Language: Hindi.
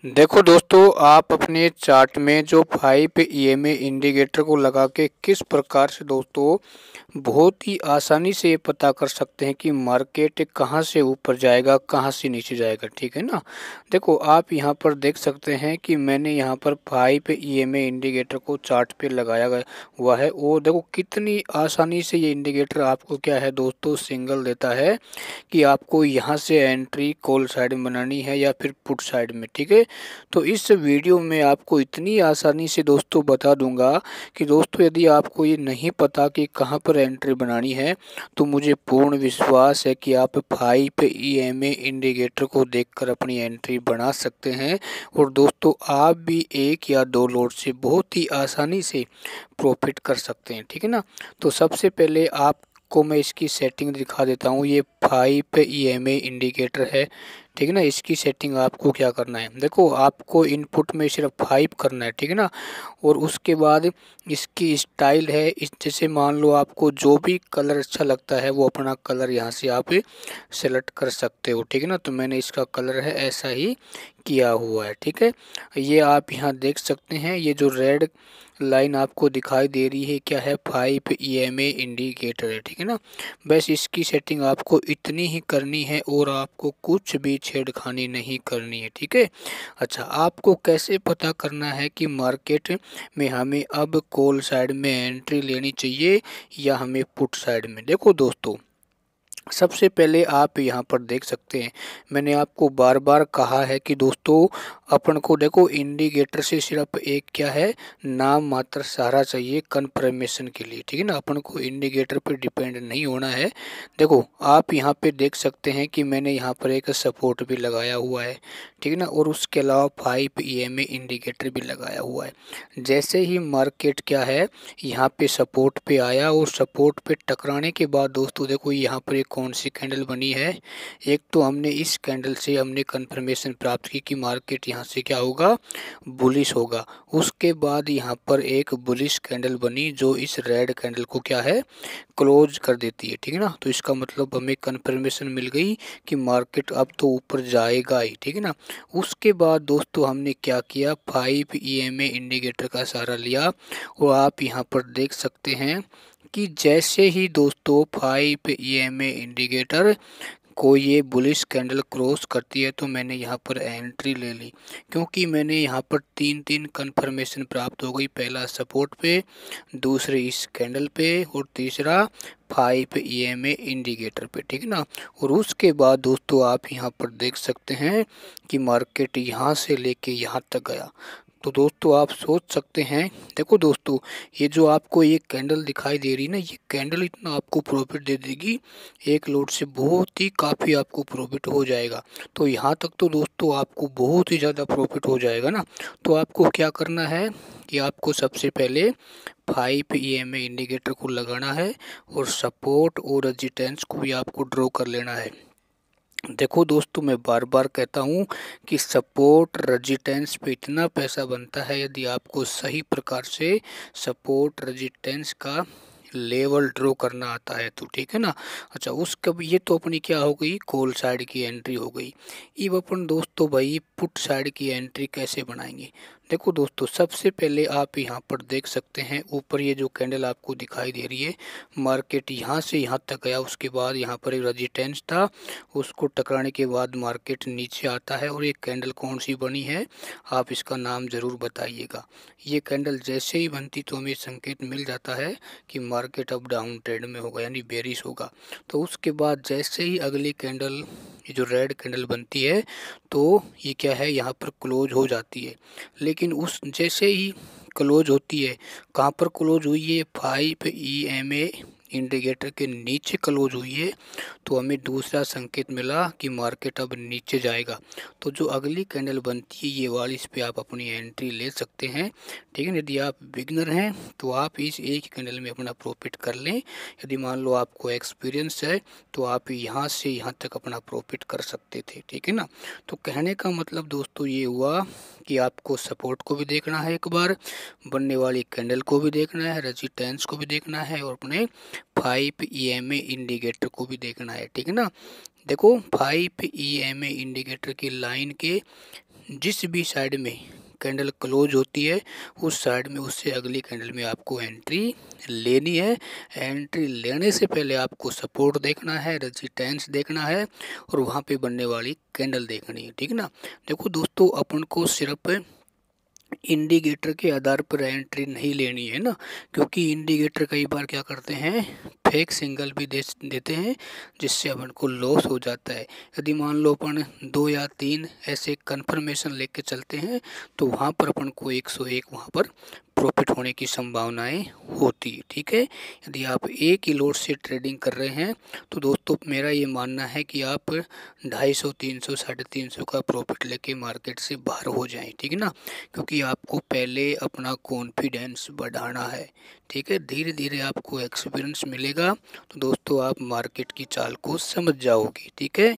देखो दोस्तों, आप अपने चार्ट में जो 5 ईएमए इंडिकेटर को लगा के किस प्रकार से दोस्तों बहुत ही आसानी से ये पता कर सकते हैं कि मार्केट कहाँ से ऊपर जाएगा, कहाँ से नीचे जाएगा। ठीक है ना। देखो, आप यहाँ पर देख सकते हैं कि मैंने यहाँ पर 5 ईएमए इंडिकेटर को चार्ट पे लगाया गया हुआ है और देखो कितनी आसानी से ये इंडिकेटर आपको क्या है दोस्तों सिग्नल देता है कि आपको यहाँ से एंट्री कॉल साइड में बनानी है या फिर पुट साइड में। ठीक है। तो इस वीडियो में आपको इतनी आसानी से दोस्तों बता दूंगा कि दोस्तों यदि आपको ये नहीं पता कि कहाँ पर एंट्री बनानी है तो मुझे पूर्ण विश्वास है कि आप 5 ईएमए इंडिकेटर को देखकर अपनी एंट्री बना सकते हैं और दोस्तों आप भी एक या दो लॉट से बहुत ही आसानी से प्रॉफिट कर सकते हैं। ठीक है ना। तो सबसे पहले आपको मैं इसकी सेटिंग दिखा देता हूँ। ये 5 ईएमए इंडिकेटर है। ठीक है ना। इसकी सेटिंग आपको क्या करना है, देखो आपको इनपुट में सिर्फ 5 करना है। ठीक है ना। और उसके बाद इसकी स्टाइल है इस, जैसे मान लो आपको जो भी कलर अच्छा लगता है वो अपना कलर यहाँ से आप सेलेक्ट कर सकते हो। ठीक है ना। तो मैंने इसका कलर है ऐसा ही किया हुआ है। ठीक है। ये आप यहाँ देख सकते हैं, ये जो रेड लाइन आपको दिखाई दे रही है क्या है, 5 ईएमए इंडिकेटर है। ठीक है ना। बस इसकी सेटिंग आपको इतनी ही करनी है और आपको कुछ भी छेड़खानी नहीं करनी है। ठीक है। अच्छा, आपको कैसे पता करना है कि मार्केट में हमें अब कॉल साइड में एंट्री लेनी चाहिए या हमें पुट साइड में। देखो दोस्तों, सबसे पहले आप यहाँ पर देख सकते हैं, मैंने आपको बार बार कहा है कि दोस्तों अपन को देखो इंडिकेटर से सिर्फ एक क्या है, नाम मात्र सहारा चाहिए कंफर्मेशन के लिए। ठीक है ना। अपन को इंडिकेटर पे डिपेंड नहीं होना है। देखो आप यहाँ पे देख सकते हैं कि मैंने यहाँ पर एक सपोर्ट भी लगाया हुआ है। ठीक है ना। और उसके अलावा 5 ईएमए इंडिकेटर भी लगाया हुआ है। जैसे ही मार्केट क्या है यहाँ पे सपोर्ट पे आया और सपोर्ट पे टकराने के बाद दोस्तों देखो यहाँ पर एक कौन सी कैंडल बनी है। एक तो हमने इस कैंडल से हमने कंफर्मेशन प्राप्त की कि मार्केट यहाँ से क्या होगा, बुलिश होगा। उसके बाद यहाँ पर एक बुलिश कैंडल बनी जो इस रेड कैंडल को क्या है, क्लोज कर देती है। ठीक है ना। तो इसका मतलब हमें कंफर्मेशन मिल गई कि मार्केट अब तो ऊपर जाएगा ही। ठीक है ना। उसके बाद दोस्तों हमने क्या किया, 5 ईएमए इंडिकेटर का सहारा लिया और आप यहाँ पर देख सकते हैं कि जैसे ही दोस्तों 5 ईएमए इंडिकेटर को ये बुलिश कैंडल क्रॉस करती है तो मैंने यहाँ पर एंट्री ले ली, क्योंकि मैंने यहाँ पर तीन कंफर्मेशन प्राप्त हो गई। पहला सपोर्ट पे, दूसरे इस कैंडल पे और तीसरा 5 ईएमए इंडिकेटर पे। ठीक है ना। और उसके बाद दोस्तों आप यहाँ पर देख सकते हैं कि मार्केट यहाँ से लेके यहाँ तक गया। तो दोस्तों आप सोच सकते हैं, देखो दोस्तों ये जो आपको ये कैंडल दिखाई दे रही है ना, ये कैंडल इतना आपको प्रॉफिट दे देगी, एक लोड से बहुत ही काफ़ी आपको प्रॉफिट हो जाएगा। तो यहाँ तक तो दोस्तों आपको बहुत ही ज़्यादा प्रॉफिट हो जाएगा ना। तो आपको क्या करना है कि आपको सबसे पहले 5 ईएमए इंडिकेटर को लगाना है और सपोर्ट और रेजिस्टेंस को भी आपको ड्रॉ कर लेना है। देखो दोस्तों, मैं बार बार कहता हूँ कि सपोर्ट रेजिस्टेंस पे इतना पैसा बनता है यदि आपको सही प्रकार से सपोर्ट रेजिस्टेंस का लेवल ड्रॉ करना आता है तो। ठीक है ना। अच्छा, उसका ये तो अपनी क्या हो गई, कॉल साइड की एंट्री हो गई। अब अपन दोस्तों भाई पुट साइड की एंट्री कैसे बनाएंगे। देखो दोस्तों, सबसे पहले आप यहाँ पर देख सकते हैं ऊपर ये जो कैंडल आपको दिखाई दे रही है, मार्केट यहाँ से यहाँ तक गया, उसके बाद यहाँ पर एक रेजिस्टेंस था, उसको टकराने के बाद मार्केट नीचे आता है और ये कैंडल कौन सी बनी है, आप इसका नाम ज़रूर बताइएगा। ये कैंडल जैसे ही बनती तो हमें संकेत मिल जाता है कि मार्केट अब डाउन ट्रेंड में होगा यानी बेरिश होगा। तो उसके बाद जैसे ही अगली कैंडल, ये जो रेड कैंडल बनती है, तो ये क्या है यहाँ पर क्लोज हो जाती है। लेकिन उस जैसे ही क्लोज होती है, कहाँ पर क्लोज हुई है, 5 ईएमए इंडिकेटर के नीचे क्लोज हुई है, तो हमें दूसरा संकेत मिला कि मार्केट अब नीचे जाएगा। तो जो अगली कैंडल बनती है ये वाली, इस पे आप अपनी एंट्री ले सकते हैं। ठीक है। यदि आप बिगनर हैं तो आप इस एक कैंडल में अपना प्रॉफिट कर लें। यदि मान लो आपको एक्सपीरियंस है तो आप यहाँ से यहाँ तक अपना प्रॉफिट कर सकते थे। ठीक है ना। तो कहने का मतलब दोस्तों ये हुआ कि आपको सपोर्ट को भी देखना है, एक बार बनने वाली कैंडल को भी देखना है, रेजिस्टेंस को भी देखना है और अपने 5 ईएमए इंडिकेटर को भी देखना है। ठीक है ना। देखो 5 ईएमए इंडिकेटर की लाइन के जिस भी साइड में कैंडल क्लोज होती है उस साइड में उससे अगली कैंडल में आपको एंट्री लेनी है। एंट्री लेने से पहले आपको सपोर्ट देखना है, रेजिस्टेंस देखना है और वहाँ पे बनने वाली कैंडल देखनी है, ठीक ना। देखो दोस्तों, अपन को सिर्फ इंडिकेटर के आधार पर एंट्री नहीं लेनी है ना, क्योंकि इंडिकेटर कई बार क्या करते हैं, फेक सिंगल भी देते हैं, जिससे अपन को लॉस हो जाता है। यदि मान लो अपन 2 या 3 ऐसे कंफर्मेशन लेके चलते हैं तो वहाँ पर अपन को 101 वहाँ पर प्रॉफिट होने की संभावनाएं होती है, ठीक है। यदि आप एक ही लोट से ट्रेडिंग कर रहे हैं तो दोस्तों मेरा ये मानना है कि आप 250, 300, 350 का प्रॉफिट लेके मार्केट से बाहर हो जाएं, ठीक है ना। क्योंकि आपको पहले अपना कॉन्फिडेंस बढ़ाना है, ठीक है। धीरे धीरे आपको एक्सपीरियंस मिलेगा तो दोस्तों आप मार्केट की चाल को समझ जाओगे, ठीक है।